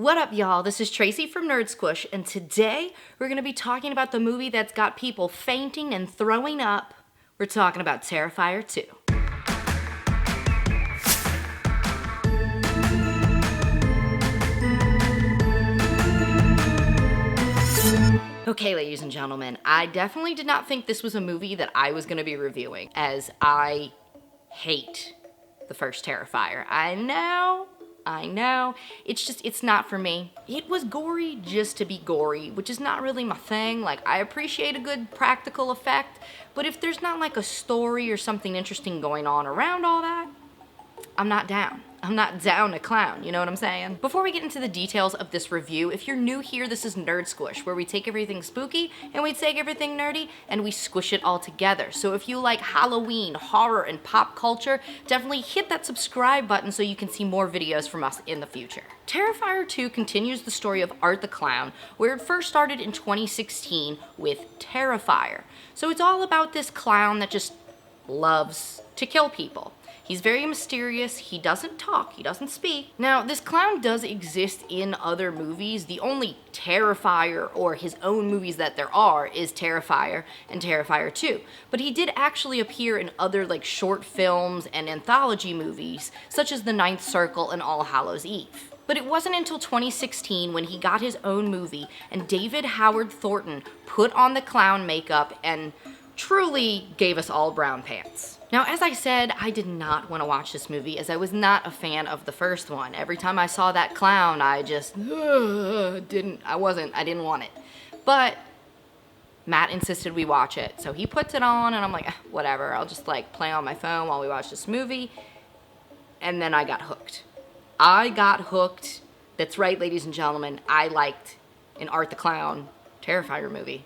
What up, y'all? This is Tracy from Nerd Squish, and today we're going to be talking about the movie that's got people fainting and throwing up. We're talking about Terrifier 2. Okay, ladies and gentlemen, I definitely did not think this was a movie that I was going to be reviewing, as I hate the first Terrifier. I know. It's not for me. It was gory just to be gory, which is not really my thing. Like, I appreciate a good practical effect, but if there's not like a story or something interesting going on around all that, I'm not down. I'm not down to clown, you know what I'm saying? Before we get into the details of this review, if you're new here, this is Nerd Squish, where we take everything spooky and we take everything nerdy and we squish it all together. So if you like Halloween, horror, and pop culture, definitely hit that subscribe button so you can see more videos from us in the future. Terrifier 2 continues the story of Art the Clown, where it first started in 2016 with Terrifier. So it's all about this clown that just loves to kill people. He's very mysterious, he doesn't talk, he doesn't speak. Now, this clown does exist in other movies. The only Terrifier or his own movies that there are is Terrifier and Terrifier 2. But he did actually appear in other like short films and anthology movies, such as The Ninth Circle and All Hallows Eve. But it wasn't until 2016 when he got his own movie and David Howard Thornton put on the clown makeup and truly gave us all brown pants. Now, as I said, I did not want to watch this movie as I was not a fan of the first one. Every time I saw that clown, I just didn't want it. But Matt insisted we watch it, so he puts it on and I'm like, whatever, I'll just like play on my phone while we watch this movie. And then I got hooked. That's right, ladies and gentlemen, I liked an Art the Clown Terrifier movie.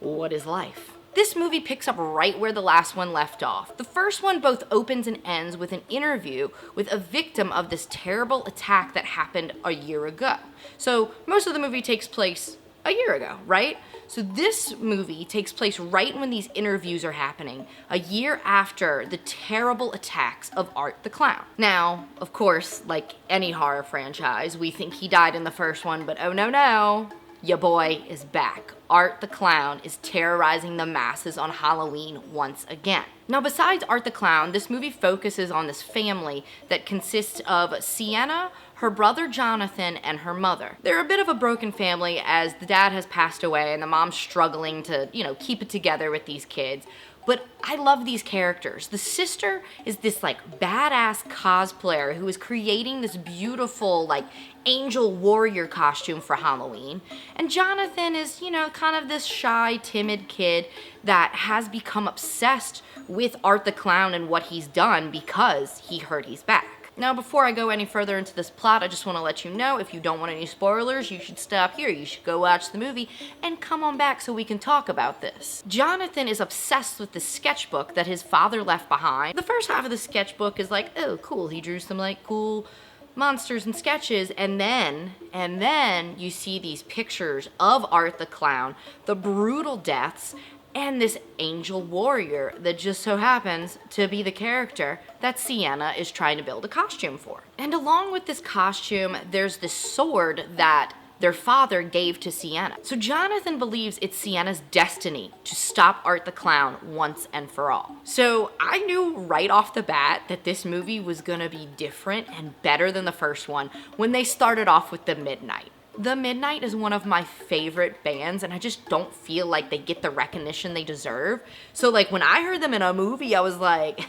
What is life? This movie picks up right where the last one left off. The first one both opens and ends with an interview with a victim of this terrible attack that happened a year ago. So most of the movie takes place a year ago, right? So this movie takes place right when these interviews are happening, a year after the terrible attacks of Art the Clown. Now, of course, like any horror franchise, we think he died in the first one, but oh no, ya boy is back. Art the Clown is terrorizing the masses on Halloween once again. Now, besides Art the Clown, this movie focuses on this family that consists of Sienna, her brother Jonathan, and her mother. They're a bit of a broken family as the dad has passed away and the mom's struggling to, keep it together with these kids. But I love these characters. The sister is this like badass cosplayer who is creating this beautiful like angel warrior costume for Halloween. And Jonathan is, kind of this shy, timid kid that has become obsessed with Art the Clown and what he's done because he heard he's back. Now, before I go any further into this plot, I just want to let you know, if you don't want any spoilers, you should stop here. You should go watch the movie and come on back so we can talk about this. Jonathan is obsessed with the sketchbook that his father left behind. The first half of the sketchbook is like, oh, cool. He drew some like cool monsters and sketches, and then you see these pictures of Art the Clown, the brutal deaths, and this angel warrior that just so happens to be the character that Sienna is trying to build a costume for. And along with this costume, there's this sword that their father gave to Sienna. So Jonathan believes it's Sienna's destiny to stop Art the Clown once and for all. So I knew right off the bat that this movie was gonna be different and better than the first one when they started off with The Midnight. The Midnight is one of my favorite bands, and I just don't feel like they get the recognition they deserve. So like when I heard them in a movie, I was like,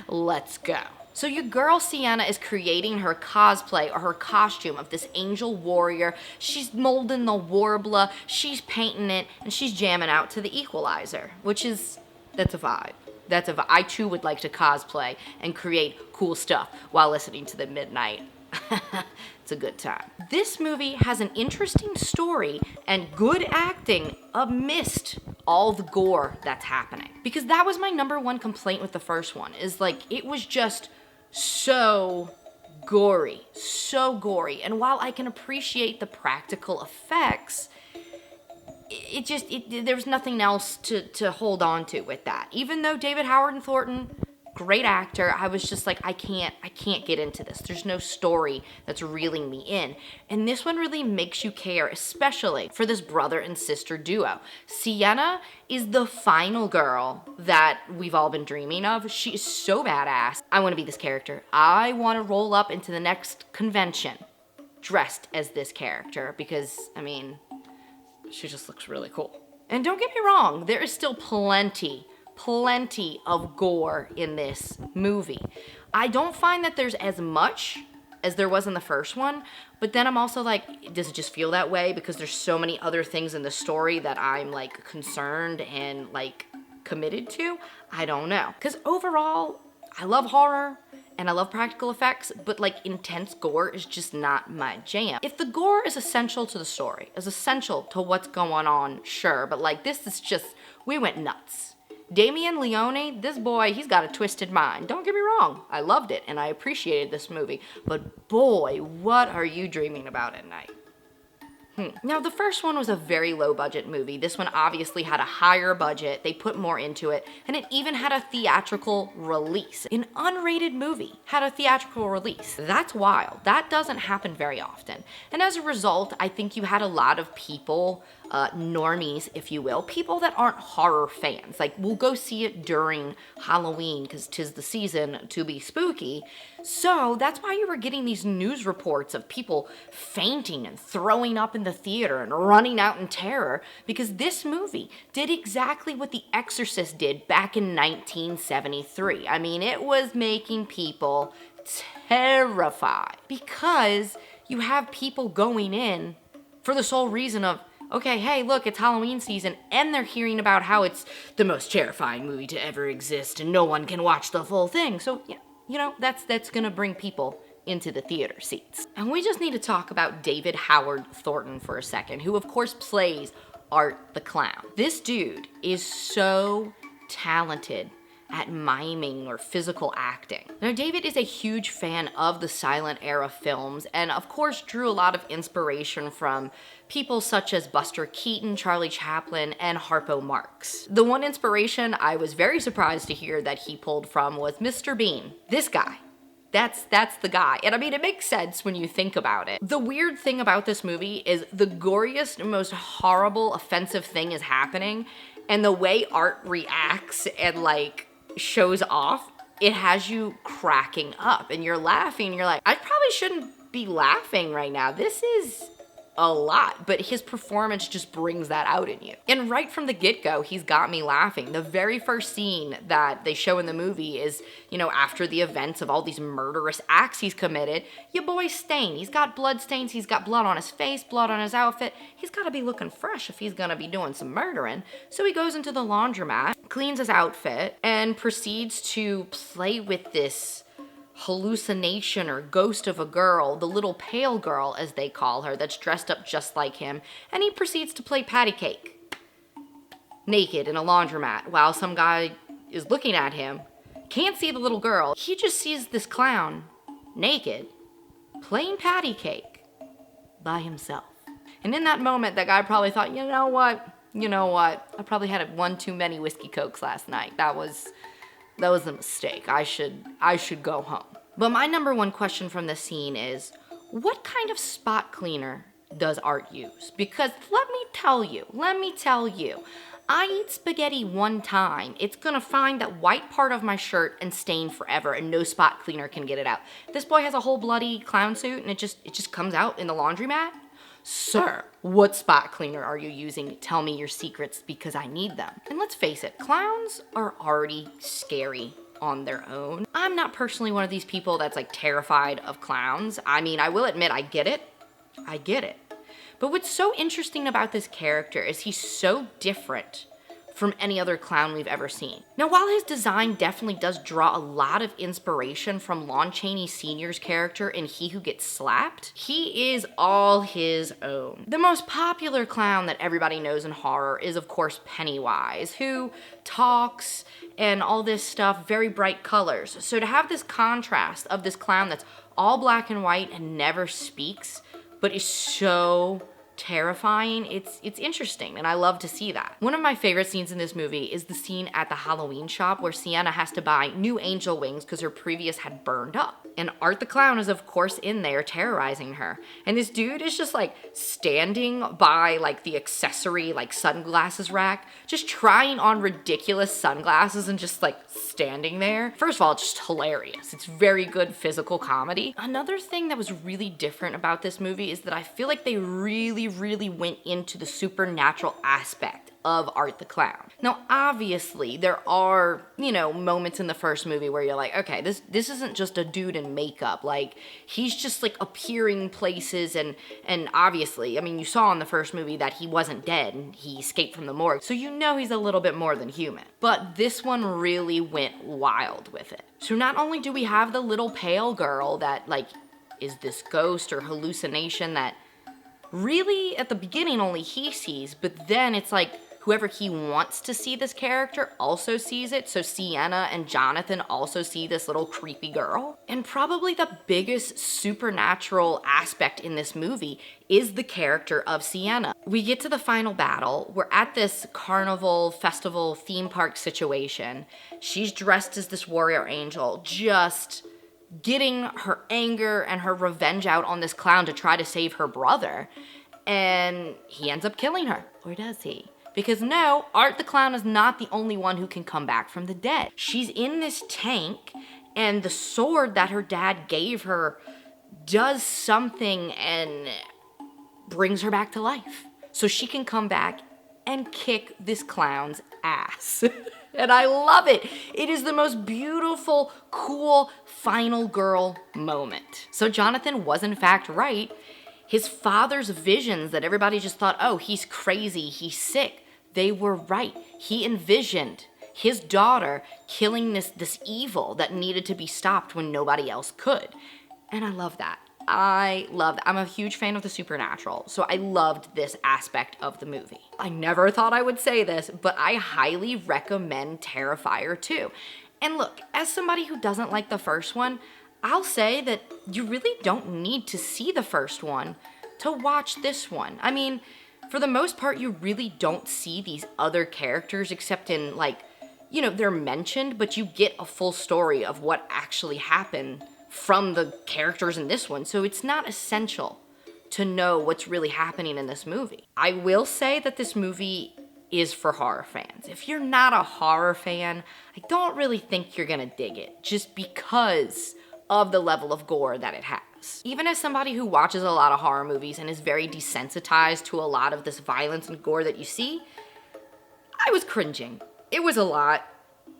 let's go. So your girl Sienna is creating her cosplay or her costume of this angel warrior. She's molding the warbler, she's painting it, and she's jamming out to the Equalizer, that's a vibe. I too would like to cosplay and create cool stuff while listening to The Midnight. It's a good time. This movie has an interesting story and good acting amidst all the gore that's happening. Because that was my number one complaint with the first one, is like, it was just so gory. And while I can appreciate the practical effects, there was nothing else to hold on to with that. Even though David Howard and Thornton great actor. I was just like, I can't get into this. There's no story that's reeling me in. And this one really makes you care, especially for this brother and sister duo. Sienna is the final girl that we've all been dreaming of. She is so badass. I want to be this character. I want to roll up into the next convention dressed as this character because, I mean, she just looks really cool. And don't get me wrong, there is still plenty of gore in this movie. I don't find that there's as much as there was in the first one, but then I'm also like, does it just feel that way because there's so many other things in the story that I'm like concerned and like committed to? I don't know. Because overall, I love horror and I love practical effects, but like intense gore is just not my jam. If the gore is essential to the story, is essential to what's going on, sure, but like this is just, we went nuts. Damien Leone, this boy, he's got a twisted mind. Don't get me wrong, I loved it and I appreciated this movie, but boy, what are you dreaming about at night? Now, the first one was a very low budget movie. This one obviously had a higher budget. They put more into it, and it even had a theatrical release. An unrated movie had a theatrical release. That's wild. That doesn't happen very often. And as a result, I think you had a lot of people, normies, if you will, people that aren't horror fans. Like, we'll go see it during Halloween because 'tis the season to be spooky. So that's why you were getting these news reports of people fainting and throwing up in the theater and running out in terror because this movie did exactly what The Exorcist did back in 1973. I mean, it was making people terrified because you have people going in for the sole reason of, okay, hey, look, it's Halloween season, and they're hearing about how it's the most terrifying movie to ever exist and no one can watch the full thing. So, yeah. You know, that's gonna bring people into the theater seats. And we just need to talk about David Howard Thornton for a second, who of course plays Art the Clown. This dude is so talented at miming or physical acting. Now, David is a huge fan of the silent era films and of course drew a lot of inspiration from people such as Buster Keaton, Charlie Chaplin, and Harpo Marx. The one inspiration I was very surprised to hear that he pulled from was Mr. Bean. This guy. That's the guy. And I mean, it makes sense when you think about it. The weird thing about this movie is the goriest, most horrible, offensive thing is happening, and the way Art reacts and like shows off, it has you cracking up and you're laughing and you're like, I probably shouldn't be laughing right now. This is a lot, but his performance just brings that out in you. And right from the get-go, he's got me laughing. The very first scene that they show in the movie is, you know, after the events of all these murderous acts he's committed, your boy's stained. He's got blood stains, he's got blood on his face, blood on his outfit. He's gotta be looking fresh if he's gonna be doing some murdering. So he goes into the laundromat, cleans his outfit, and proceeds to play with this hallucination or ghost of a girl, the little pale girl as they call her, that's dressed up just like him, and he proceeds to play patty cake naked in a laundromat while some guy is looking at him, can't see the little girl, he just sees this clown naked playing patty cake by himself. And in that moment, that guy probably thought, you know what, I probably had one too many whiskey cokes last night. That was a mistake. I should go home. But my number one question from this scene is, what kind of spot cleaner does Art use? Because let me tell you, I eat spaghetti one time, it's gonna find that white part of my shirt and stain forever, and no spot cleaner can get it out. This boy has a whole bloody clown suit and it just comes out in the laundromat. Sir, what spot cleaner are you using? Tell me your secrets because I need them. And let's face it, clowns are already scary on their own. I'm not personally one of these people that's like terrified of clowns. I mean, I will admit I get it. But what's so interesting about this character is he's so different from any other clown we've ever seen. Now, while his design definitely does draw a lot of inspiration from Lon Chaney Sr.'s character in He Who Gets Slapped, he is all his own. The most popular clown that everybody knows in horror is, of course, Pennywise, who talks and all this stuff, very bright colors. So to have this contrast of this clown that's all black and white and never speaks, but is so terrifying. It's interesting, and I love to see that. One of my favorite scenes in this movie is the scene at the Halloween shop where Sienna has to buy new angel wings because her previous had burned up. And Art the Clown is of course in there terrorizing her. And this dude is just like standing by like the accessory like sunglasses rack, just trying on ridiculous sunglasses and just like standing there. First of all, it's just hilarious. It's very good physical comedy. Another thing that was really different about this movie is that I feel like they really went into the supernatural aspect of Art the Clown. Now, obviously, there are, you know, moments in the first movie where you're like, okay, this isn't just a dude in makeup. Like, he's just like appearing places and obviously, I mean, you saw in the first movie that he wasn't dead and he escaped from the morgue. So you know he's a little bit more than human. But this one really went wild with it. So not only do we have the little pale girl that like is this ghost or hallucination that really at the beginning only he sees, but then it's like whoever he wants to see this character also sees it. So Sienna and Jonathan also see this little creepy girl. And probably the biggest supernatural aspect in this movie is the character of Sienna. We get to the final battle. We're at this carnival, festival, theme park situation. She's dressed as this warrior angel, just getting her anger and her revenge out on this clown to try to save her brother. And he ends up killing her. Or does he? Because no, Art the Clown is not the only one who can come back from the dead. She's in this tank, and the sword that her dad gave her does something and brings her back to life. So she can come back and kick this clown's ass. And I love it. It is the most beautiful, cool, final girl moment. So Jonathan was in fact right. His father's visions that everybody just thought, oh, he's crazy, he's sick. They were right. He envisioned his daughter killing this evil that needed to be stopped when nobody else could. And I love that. I'm a huge fan of the supernatural, so I loved this aspect of the movie. I never thought I would say this, but I highly recommend Terrifier 2. And look, as somebody who doesn't like the first one, I'll say that you really don't need to see the first one to watch this one. I mean, for the most part, you really don't see these other characters except in, like, you know, they're mentioned, but you get a full story of what actually happened from the characters in this one, so it's not essential to know what's really happening in this movie. I will say that this movie is for horror fans. If you're not a horror fan, I don't really think you're gonna dig it, just because of the level of gore that it has. Even as somebody who watches a lot of horror movies and is very desensitized to a lot of this violence and gore that you see, I was cringing. It was a lot.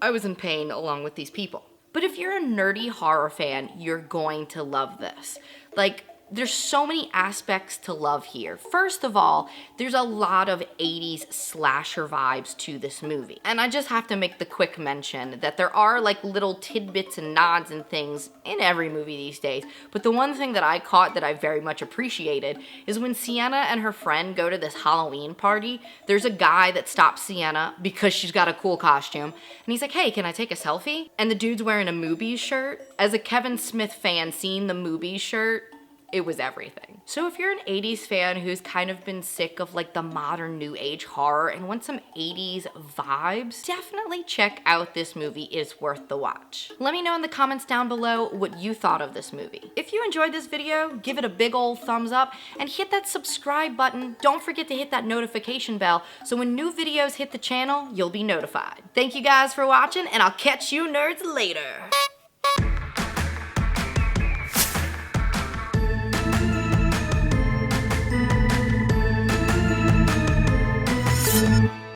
I was in pain along with these people. But if you're a nerdy horror fan, you're going to love this. Like, there's so many aspects to love here. First of all, there's a lot of 80s slasher vibes to this movie. And I just have to make the quick mention that there are like little tidbits and nods and things in every movie these days. But the one thing that I caught that I very much appreciated is when Sienna and her friend go to this Halloween party, there's a guy that stops Sienna because she's got a cool costume. And he's like, hey, can I take a selfie? And the dude's wearing a Movies shirt. As a Kevin Smith fan, seeing the Movies shirt, it was everything. So if you're an 80s fan who's kind of been sick of like the modern new age horror and want some 80s vibes, definitely check out this movie. It's worth the watch. Let me know in the comments down below what you thought of this movie. If you enjoyed this video, give it a big old thumbs up and hit that subscribe button. Don't forget to hit that notification bell so when new videos hit the channel, you'll be notified. Thank you guys for watching, and I'll catch you nerds later.